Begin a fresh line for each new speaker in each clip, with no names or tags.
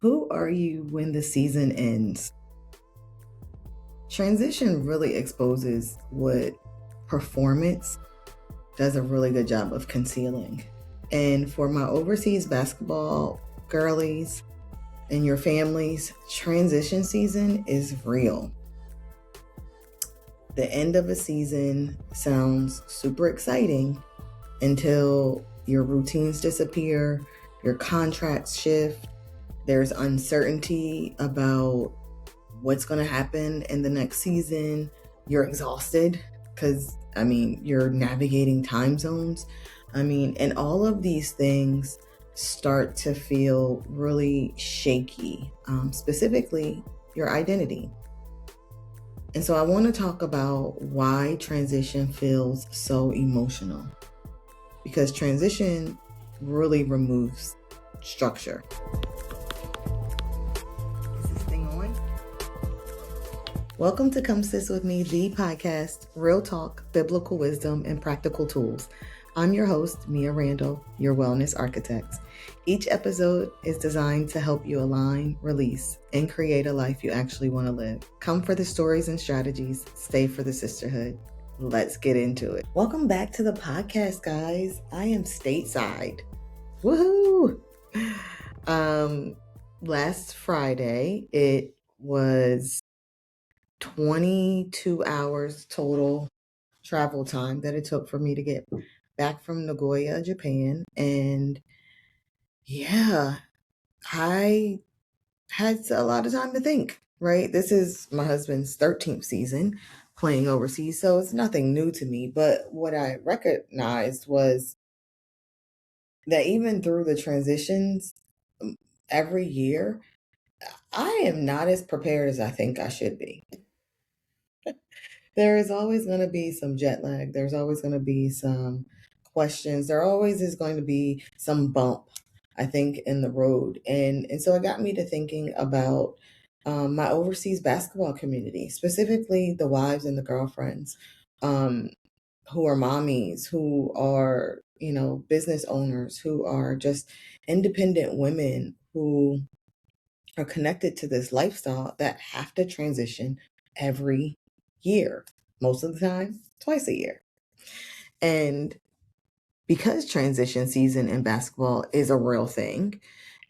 Who are you when the season ends? Transition really exposes what performance does a really good job of concealing. And for my overseas basketball girlies and your families, transition season is real. The end of a season sounds super exciting until your routines disappear, your contracts shift, there's uncertainty about what's going to happen in the next season. You're exhausted because, you're navigating time zones. And all of these things start to feel really shaky, specifically your identity. And so I want to talk about why transition feels so emotional. Because transition really removes structure. Is this thing on? Welcome to Come Sis With Me, the podcast, real talk, biblical wisdom, and practical tools. I'm your host, Mia Randall, your wellness architect. Each episode is designed to help you align, release, and create a life you actually want to live. Come for the stories and strategies, stay for the sisterhood. Let's get into it. Welcome back to the podcast, guys. I am stateside. Woohoo! Last Friday, it was 22 hours total travel time that it took for me to get back from Nagoya, Japan. And yeah, I had a lot of time to think, right? This is my husband's 13th season playing overseas, so it's nothing new to me. But what I recognized was that even through the transitions every year, I am not as prepared as I think I should be. There is always going to be some jet lag. There's always going to be some questions. There always is going to be some bump, I think, in the road. And so it got me to thinking about my overseas basketball community, specifically the wives and the girlfriends who are mommies, who are, business owners, who are just independent women who are connected to this lifestyle that have to transition every year, most of the time, twice a year. And because transition season in basketball is a real thing,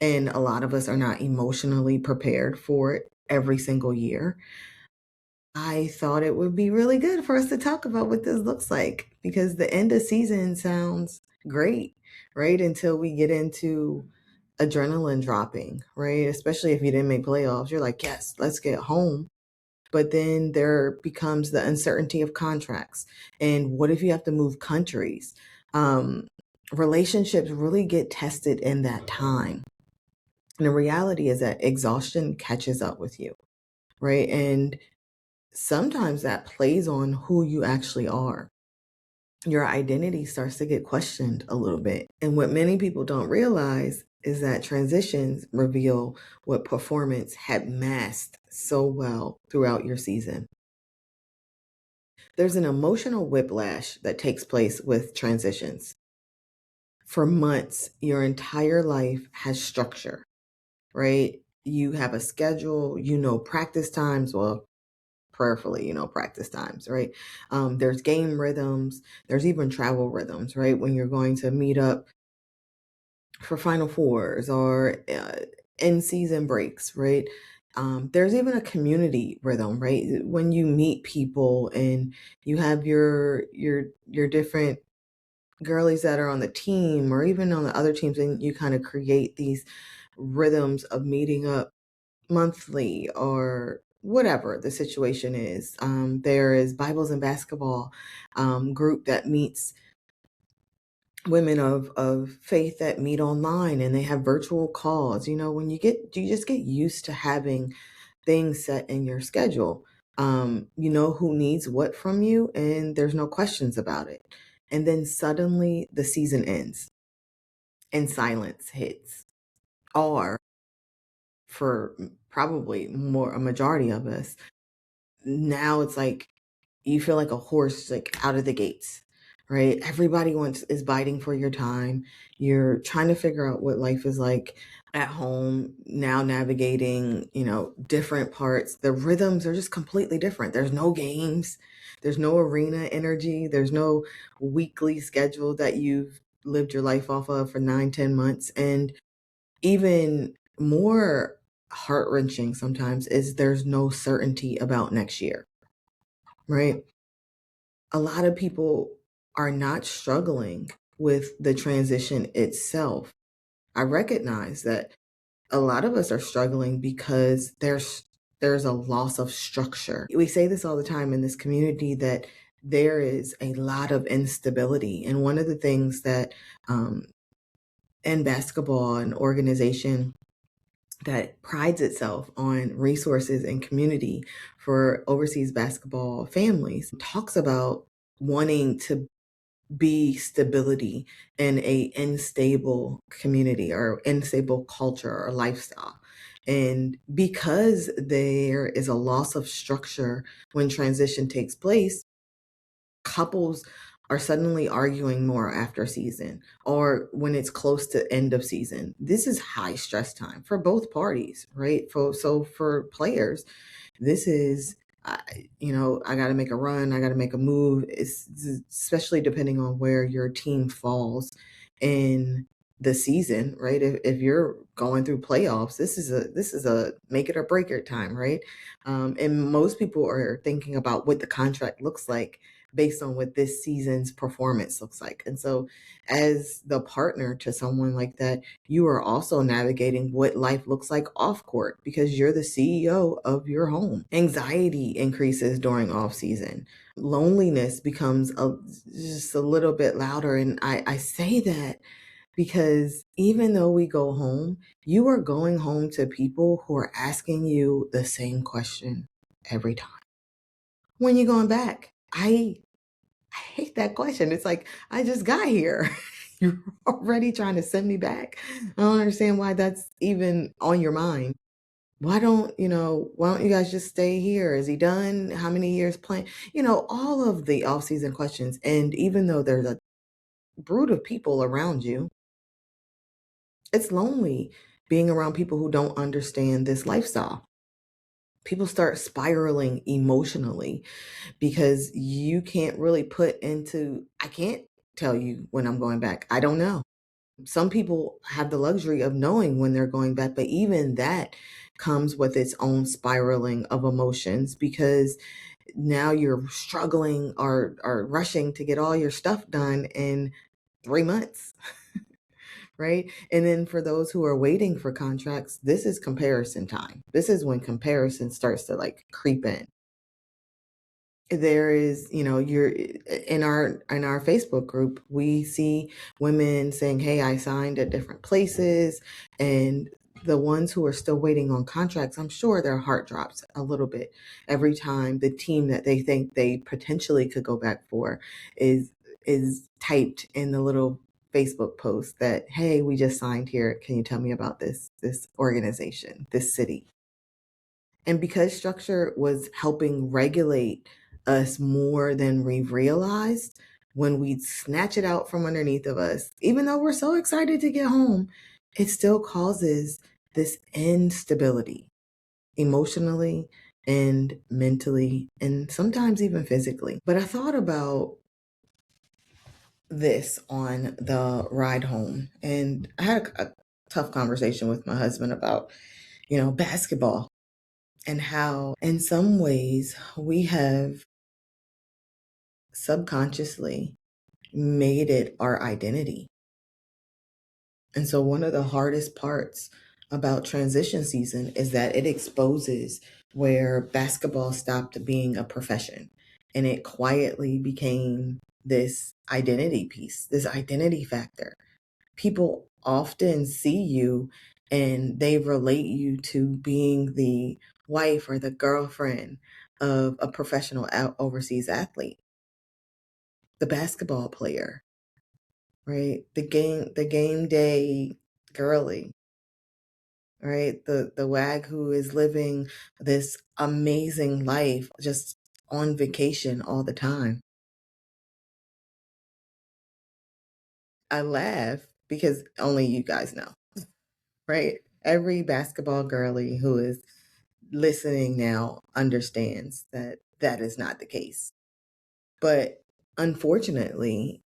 and a lot of us are not emotionally prepared for it every single year, I thought it would be really good for us to talk about what this looks like, because the end of season sounds great, right? Until we get into adrenaline dropping, right? Especially if you didn't make playoffs, you're like, yes, let's get home. But then there becomes the uncertainty of contracts. And what if you have to move countries? Relationships really get tested in that time. And the reality is that exhaustion catches up with you, right? And sometimes that plays on who you actually are. Your identity starts to get questioned a little bit. And what many people don't realize is that transitions reveal what performance had masked so well throughout your season. There's an emotional whiplash that takes place with transitions. For months, your entire life has structure, right? You have a schedule, practice times, well, prayerfully, practice times, right? There's game rhythms, there's even travel rhythms, right? When you're going to meet up for Final Fours or in season breaks, right? There's even a community rhythm, right? When you meet people and you have your different girlies that are on the team or even on the other teams, and you kind of create these rhythms of meeting up monthly or whatever the situation is. There is Bibles and Basketball group that meets women of faith that meet online, and they have virtual calls. When you just get used to having things set in your schedule. You know who needs what from you, and there's no questions about it. And then suddenly the season ends and silence hits. Or for probably a majority of us, now it's like you feel like a horse like out of the gates, right? Everybody is biting for your time. You're trying to figure out what life is like at home, now navigating, different parts. The rhythms are just completely different. There's no games, there's no arena energy, there's no weekly schedule that you've lived your life off of for 9, 10 months. And even more heart wrenching sometimes is there's no certainty about next year, right? A lot of people are not struggling with the transition itself. I recognize that a lot of us are struggling because there's a loss of structure. We say this all the time in this community that there is a lot of instability. And one of the things that in basketball, an organization that prides itself on resources and community for overseas basketball families, talks about wanting to be stability in a unstable community or unstable culture or lifestyle. And because there is a loss of structure when transition takes place, couples are suddenly arguing more after season or when it's close to end of season. This is high stress time for both parties, right? For players, this is, I got to make a run. I got to make a move. It's especially depending on where your team falls in the season, right? If you're going through playoffs, this is a make it or break it time, right? And most people are thinking about what the contract looks like based on what this season's performance looks like. And so as the partner to someone like that, you are also navigating what life looks like off court because you're the CEO of your home. Anxiety increases during off season. Loneliness becomes just a little bit louder. And I say that because even though we go home, you are going home to people who are asking you the same question every time. When you going back? I hate that question. It's like, I just got here. You're already trying to send me back. I don't understand why that's even on your mind. Why don't you guys just stay here? Is he done? How many years playing? All of the off-season questions. And even though there's a brood of people around you, it's lonely being around people who don't understand this lifestyle. People start spiraling emotionally because you can't really I can't tell you when I'm going back. I don't know. Some people have the luxury of knowing when they're going back, but even that comes with its own spiraling of emotions because now you're struggling or rushing to get all your stuff done in 3 months, right? And then for those who are waiting for contracts, this is comparison time. This is when comparison starts to like creep in. There is, you're in our Facebook group, we see women saying, hey, I signed at different places, and the ones who are still waiting on contracts, I'm sure their heart drops a little bit every time the team that they think they potentially could go back for is typed in the little Facebook post that, hey, we just signed here, can you tell me about this organization, this city? And because structure was helping regulate us more than we realized, when we snatch it out from underneath of us, even though we're so excited to get home, it still causes this instability emotionally and mentally and sometimes even physically. But I thought about this on the ride home, and I had a tough conversation with my husband about, basketball and how in some ways we have subconsciously made it our identity. And so one of the hardest parts about transition season is that it exposes where basketball stopped being a profession and it quietly became this identity piece, this identity factor. People often see you and they relate you to being the wife or the girlfriend of a professional overseas athlete, the basketball player, right? The game day girly, right? The wag who is living this amazing life just on vacation all the time. I laugh because only you guys know, right? Every basketball girly who is listening now understands that that is not the case. But unfortunately,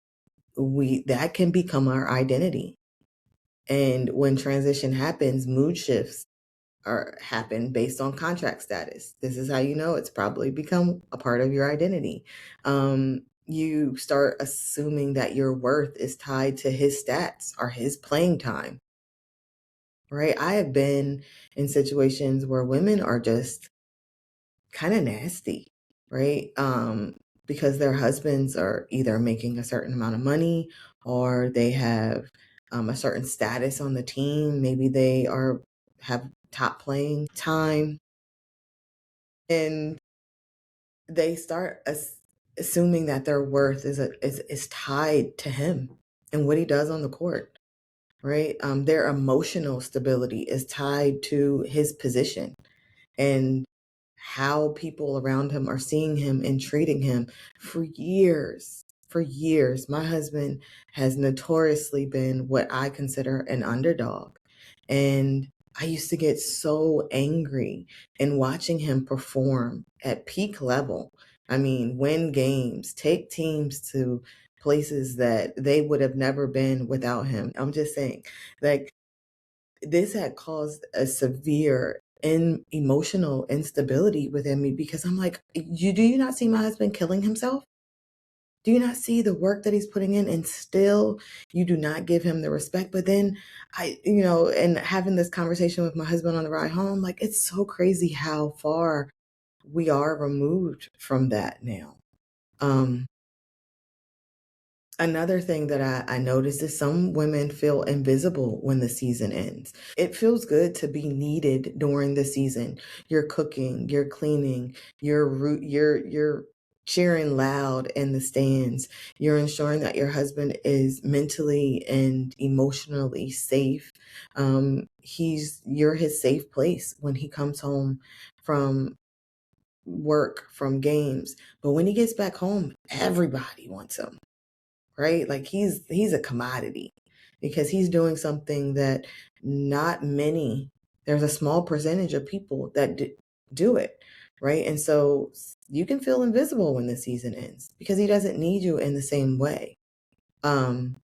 we that can become our identity. And when transition happens, mood shifts are happen based on contract status. This is how you know it's probably become a part of your identity. You start assuming that your worth is tied to his stats or his playing time, right? I have been in situations where women are just kind of nasty, right? Because their husbands are either making a certain amount of money or they have a certain status on the team. Maybe they are have top playing time, and they start assuming that their worth is tied to him and what he does on the court, right? Their emotional stability is tied to his position and how people around him are seeing him and treating him. For years, for years, my husband has notoriously been what I consider an underdog. And I used to get so angry in watching him perform at peak level. I mean, win games, take teams to places that they would have never been without him. I'm just saying, like, this had caused a severe and emotional instability within me because I'm like, do you not see my husband killing himself? Do you not see the work that he's putting in? And still you do not give him the respect. But then and having this conversation with my husband on the ride home, like, it's so crazy how far we are removed from that now. Um, Another thing that I noticed is some women feel invisible when the season ends. It feels good to be needed during the season. You're cooking, you're cleaning, you're cheering loud in the stands. You're ensuring that your husband is mentally and emotionally safe. You're his safe place when he comes home from work, from games. But when he gets back home, everybody wants him, right? Like, he's a commodity because he's doing something that not many, there's a small percentage of people that do it, right? And so you can feel invisible when the season ends because he doesn't need you in the same way. Um,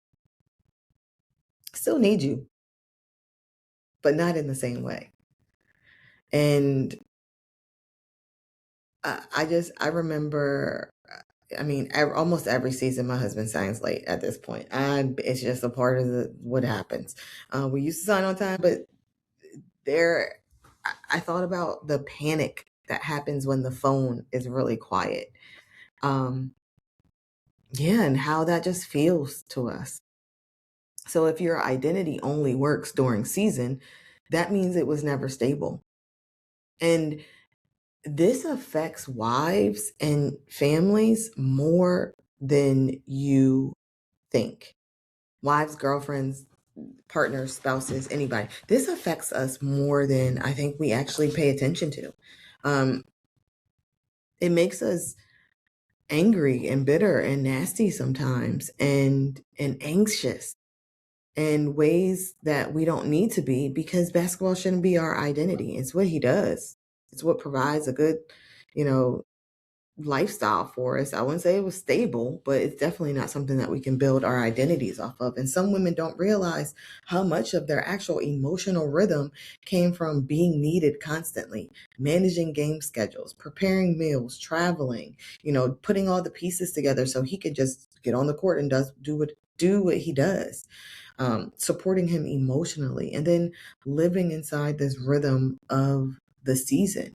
Still need you, but not in the same way. And I remember, I mean, almost every season, my husband signs late at this point. It's just a part of what happens. We used to sign on time, but there, I thought about the panic that happens when the phone is really quiet. Um, yeah, and how that just feels to us. So if your identity only works during season, that means it was never stable. And this affects wives and families more than you think. Wives, girlfriends, partners, spouses, anybody. This affects us more than I think we actually pay attention to. Um, it makes us angry and bitter and nasty sometimes and anxious in ways that we don't need to be because basketball shouldn't be our identity. It's what he does. It's what provides a good, you know, lifestyle for us. I wouldn't say it was stable, but it's definitely not something that we can build our identities off of. And some women don't realize how much of their actual emotional rhythm came from being needed constantly, managing game schedules, preparing meals, traveling, putting all the pieces together so he could just get on the court and do what he does. Supporting him emotionally and then living inside this rhythm of the season.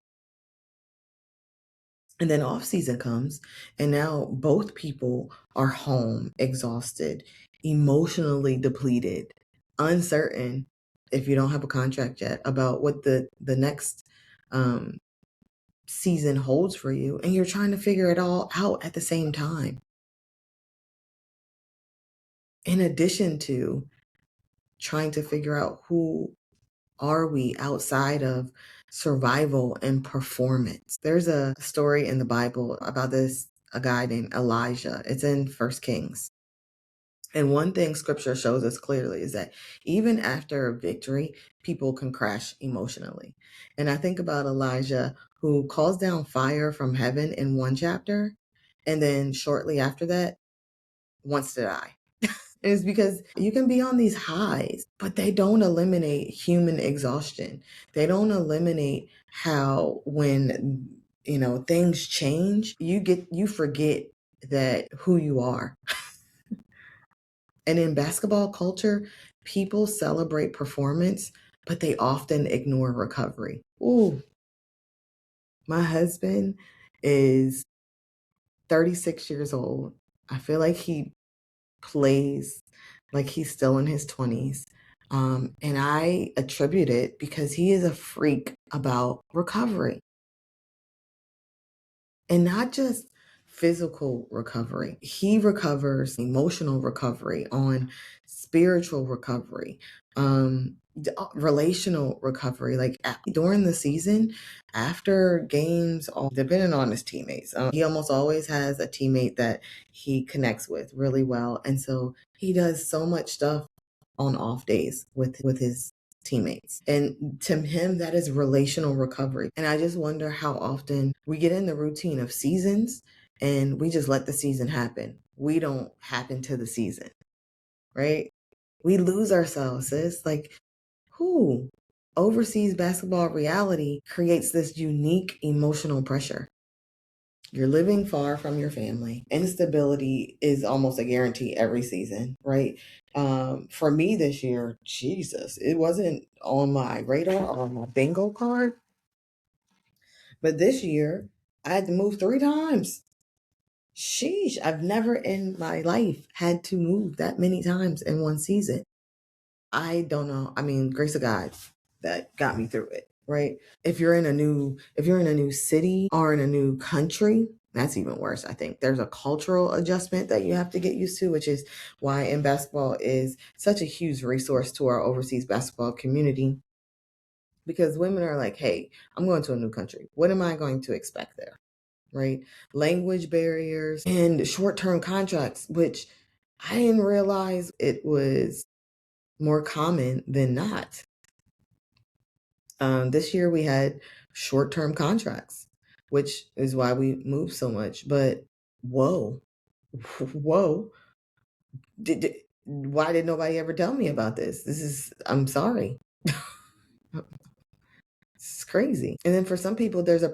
And then off season comes, and now both people are home, exhausted, emotionally depleted, uncertain, if you don't have a contract yet, about what the next um, season holds for you, and you're trying to figure it all out at the same time. In addition to trying to figure out who are we outside of survival and performance. There's a story in the Bible about a guy named Elijah. It's in First Kings. And one thing scripture shows us clearly is that even after a victory, people can crash emotionally. And I think about Elijah, who calls down fire from heaven in one chapter, and then shortly after that, wants to die. And it's because you can be on these highs, but they don't eliminate human exhaustion. They don't eliminate how when things change, you forget that who you are. And in basketball culture, people celebrate performance, but they often ignore recovery. Ooh, my husband is 36 years old. I feel like he plays like he's still in his 20s. And I attribute it because he is a freak about recovery. And not just physical recovery. He recovers emotional recovery, on spiritual recovery, relational recovery. Like during the season, after games, depending on his teammates, he almost always has a teammate that he connects with really well. And so he does so much stuff on off days with his teammates. And to him, that is relational recovery. And I just wonder how often we get in the routine of seasons and we just let the season happen. We don't happen to the season, right? We lose ourselves, sis. Like, who? Overseas basketball reality creates this unique emotional pressure. You're living far from your family. Instability is almost a guarantee every season, right? For me this year, Jesus, it wasn't on my radar or on my bingo card. But this year, I had to move 3 times. Sheesh, I've never in my life had to move that many times in one season. I don't know. I mean, grace of God that got me through it, right? If you're in a new city or in a new country, that's even worse. I think there's a cultural adjustment that you have to get used to, which is why in basketball is such a huge resource to our overseas basketball community, because women are like, hey, I'm going to a new country. What am I going to expect there? Right? Language barriers and short-term contracts, which I didn't realize it was more common than not. This year we had short-term contracts, which is why we moved so much. But whoa, whoa, why did nobody ever tell me about this? I'm sorry. It's crazy. And then for some people, there's a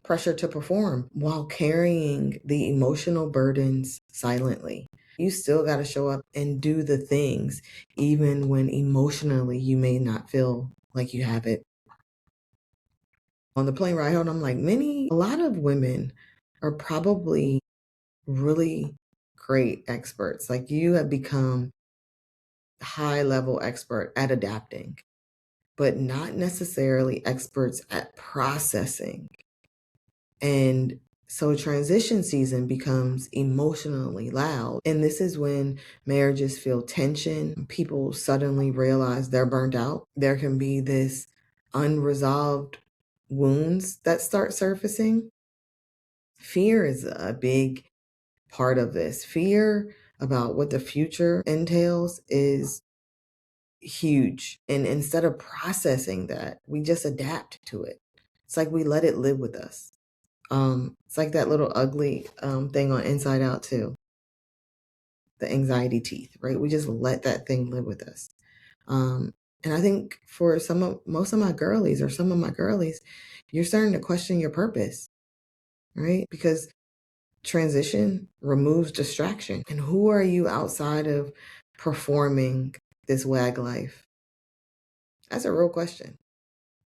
pressure to perform while carrying the emotional burdens silently. You still got to show up and do the things, even when emotionally you may not feel like you have it. On the plane ride home, I'm like, a lot of women are probably really great experts. Like, you have become high level expert at adapting, but not necessarily experts at processing. And so transition season becomes emotionally loud. And this is when marriages feel tension. People suddenly realize they're burnt out. There can be this unresolved wounds that start surfacing. Fear is a big part of this. Fear about what the future entails is huge. And instead of processing that, we just adapt to it. It's like we let it live with us. It's like that little ugly thing on Inside Out too, the anxiety teeth, right? We just let that thing live with us. And I think for most of my girlies, or some of my girlies, you're starting to question your purpose, right? Because transition removes distraction. And who are you outside of performing this WAG life? That's a real question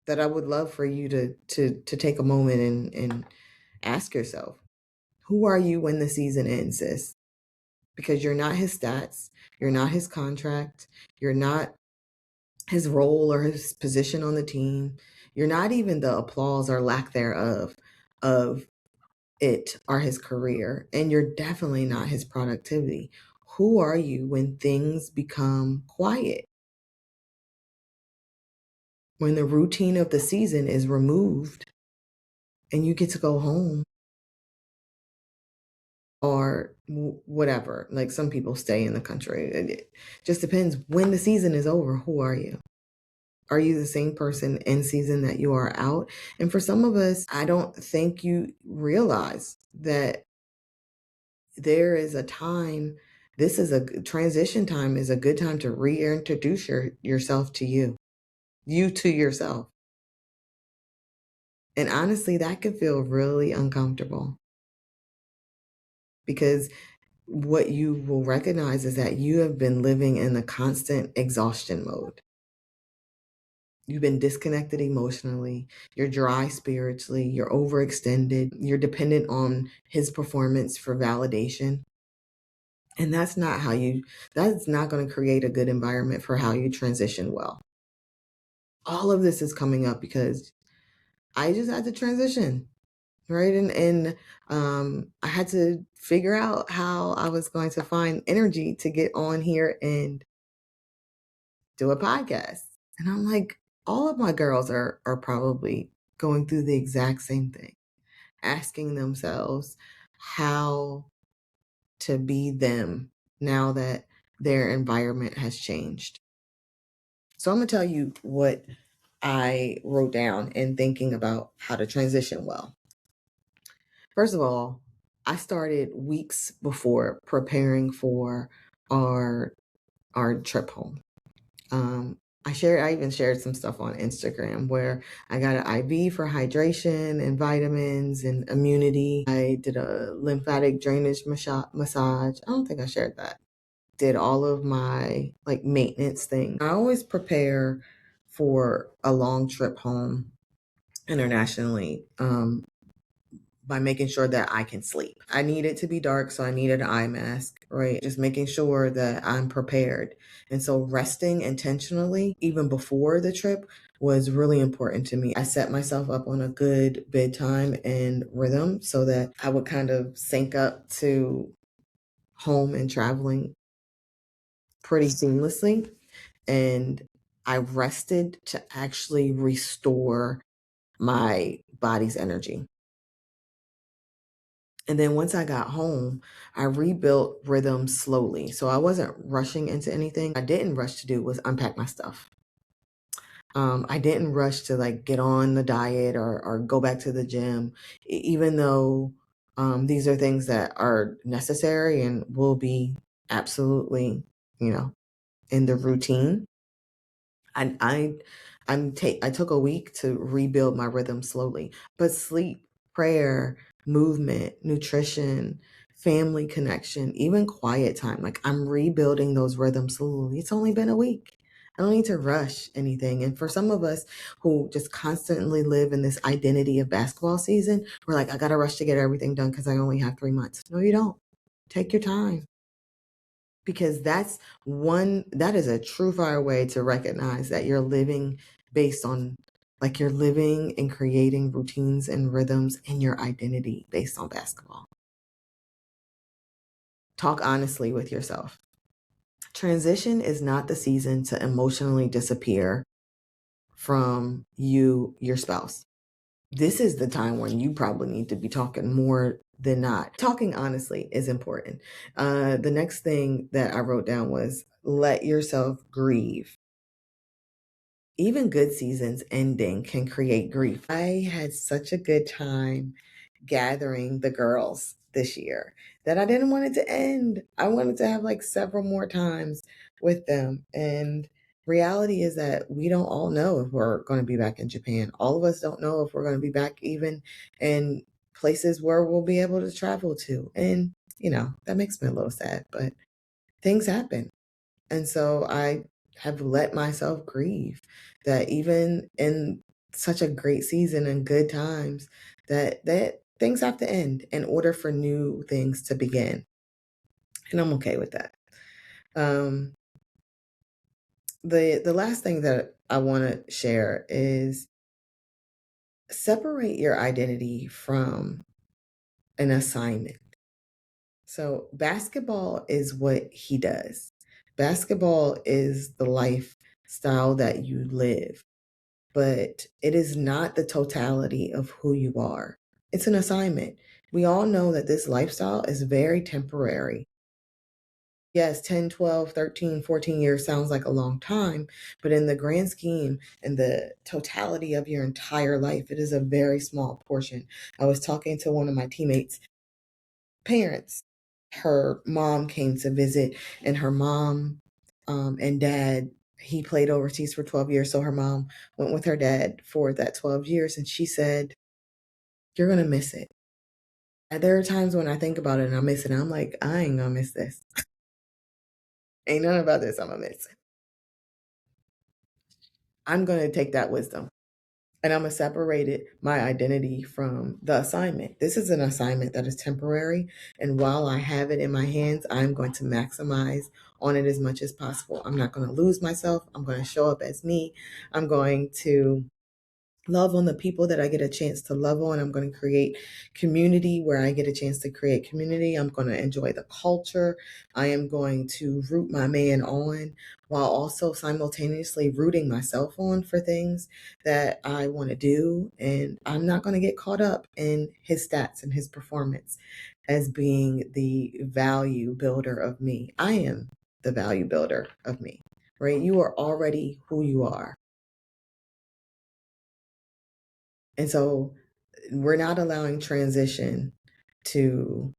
that I would love for you to take a moment and ask yourself. Who are you when the season ends, sis? Because you're not his stats, you're not his contract, you're not his role or his position on the team, you're not even the applause or lack thereof of it or his career, and you're definitely not his productivity. Who are you when things become quiet? When the routine of the season is removed and you get to go home, or whatever. Like some people stay in the country. It just depends. When the season is over, who are you? Are you the same person in season that you are out? And for some of us, I don't think you realize that there is a time. This is a transition time, is a good time to reintroduce yourself to you to yourself. And honestly, that could feel really uncomfortable because what you will recognize is that you have been living in a constant exhaustion mode. You've been disconnected emotionally, you're dry spiritually, you're overextended, you're dependent on his performance for validation. And that's not going to create a good environment for how you transition well. All of this is coming up because I just had to transition, right? And I had to figure out how I was going to find energy to get on here and do a podcast. And I'm like, all of my girls are probably going through the exact same thing, asking themselves how to be them now that their environment has changed. So I'm going to tell you what I wrote down in thinking about how to transition well. First of all, I started weeks before preparing for our trip home. I even shared some stuff on Instagram where I got an IV for hydration and vitamins and immunity. I did a lymphatic drainage massage. I don't think I shared that. Did all of my like maintenance things. I always prepare for a long trip home internationally by making sure that I can sleep. I need it to be dark, so I needed an eye mask, right? Just making sure that I'm prepared. And so resting intentionally, even before the trip, was really important to me. I set myself up on a good bedtime and rhythm so that I would kind of sync up to home and traveling pretty seamlessly. And I rested to actually restore my body's energy. And then once I got home, I rebuilt rhythm slowly. So I wasn't rushing into anything. I didn't rush to do was unpack my stuff. I didn't rush to like get on the diet or go back to the gym, even though these are things that are necessary and will be absolutely, in the routine. I took a week to rebuild my rhythm slowly, but sleep, prayer, movement, nutrition, family connection, even quiet time, like I'm rebuilding those rhythms slowly. It's only been a week. I don't need to rush anything. And for some of us who just constantly live in this identity of basketball season, we're like, I got to rush to get everything done because I only have 3 months. No, you don't. Take your time, because that is a true fire way to recognize that you're living based on, like, you're living and creating routines and rhythms in your identity based on basketball. Talk honestly with yourself. Transition is not the season to emotionally disappear from your spouse. This is the time when you probably need to be talking more than not. Talking honestly is important. The next thing that I wrote down was let yourself grieve. Even good seasons ending can create grief. I had such a good time gathering the girls this year that I didn't want it to end. I wanted to have like several more times with them. And reality is that we don't all know if we're going to be back in Japan. All of us don't know if we're going to be back even in places where we'll be able to travel to. And, that makes me a little sad, but things happen. And so I have let myself grieve that even in such a great season and good times, that things have to end in order for new things to begin. And I'm okay with that. The last thing that I want to share is separate your identity from an assignment. So basketball is what he does. Basketball is the lifestyle that you live, but it is not the totality of who you are. It's an assignment. We all know that this lifestyle is very temporary. Yes, 10, 12, 13, 14 years sounds like a long time, but in the grand scheme and the totality of your entire life, it is a very small portion. I was talking to one of my teammates' parents. Her mom came to visit, and her mom and dad, he played overseas for 12 years. So her mom went with her dad for that 12 years, and she said, "You're going to miss it." And there are times when I think about it and I miss it. And I'm like, I ain't going to miss this. Ain't nothing about this I'm going to miss. I'm going to take that wisdom and I'm going to separate it, my identity from the assignment. This is an assignment that is temporary. And while I have it in my hands, I'm going to maximize on it as much as possible. I'm not going to lose myself. I'm going to show up as me. I'm going to love on the people that I get a chance to love on. I'm going to create community where I get a chance to create community. I'm going to enjoy the culture. I am going to root my man on while also simultaneously rooting myself on for things that I want to do. And I'm not going to get caught up in his stats and his performance as being the value builder of me. I am the value builder of me, right? You are already who you are. And so we're not allowing transition to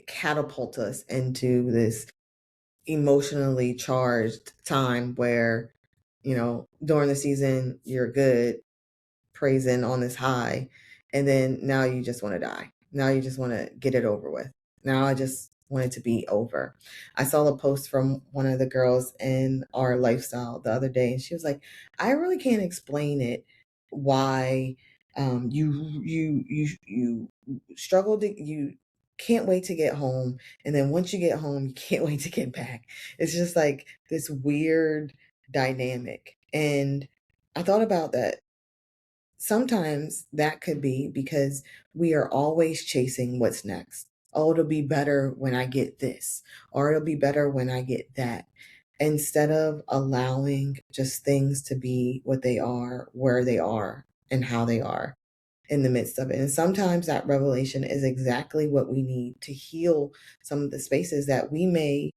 catapult us into this emotionally charged time where, during the season you're good, praising on this high, and then now you just want to die. Now you just want to get it over with. Now I just want it to be over. I saw a post from one of the girls in our lifestyle the other day, and she was like, I really can't explain it why you struggle to you can't wait to get home, and then once you get home you can't wait to get back. It's just like this weird dynamic. And I thought about that. Sometimes that could be because we are always chasing what's next. Oh, it'll be better when I get this, or it'll be better when I get that, instead of allowing just things to be what they are, where they are, and how they are in the midst of it. And sometimes that revelation is exactly what we need to heal some of the spaces that we may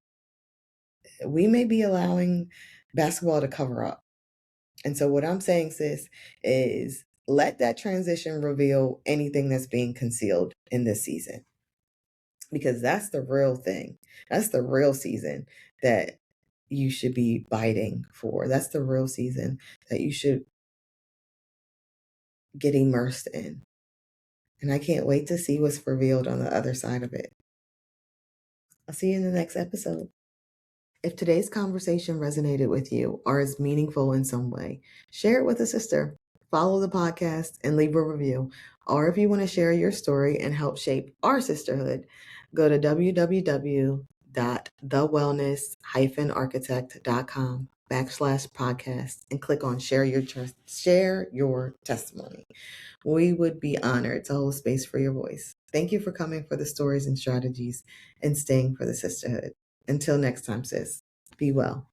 be allowing basketball to cover up. And so what I'm saying, sis, is let that transition reveal anything that's being concealed in this season. Because that's the real thing. That's the real season that you should be biting for. That's the real season that you should get immersed in. And I can't wait to see what's revealed on the other side of it. I'll see you in the next episode. If today's conversation resonated with you or is meaningful in some way, share it with a sister, follow the podcast, and leave a review. Or if you want to share your story and help shape our sisterhood, go to www.thewellness-architect.com/podcast and click on share your testimony. We would be honored to hold space for your voice. Thank you for coming for the stories and strategies and staying for the sisterhood. Until next time, sis, be well.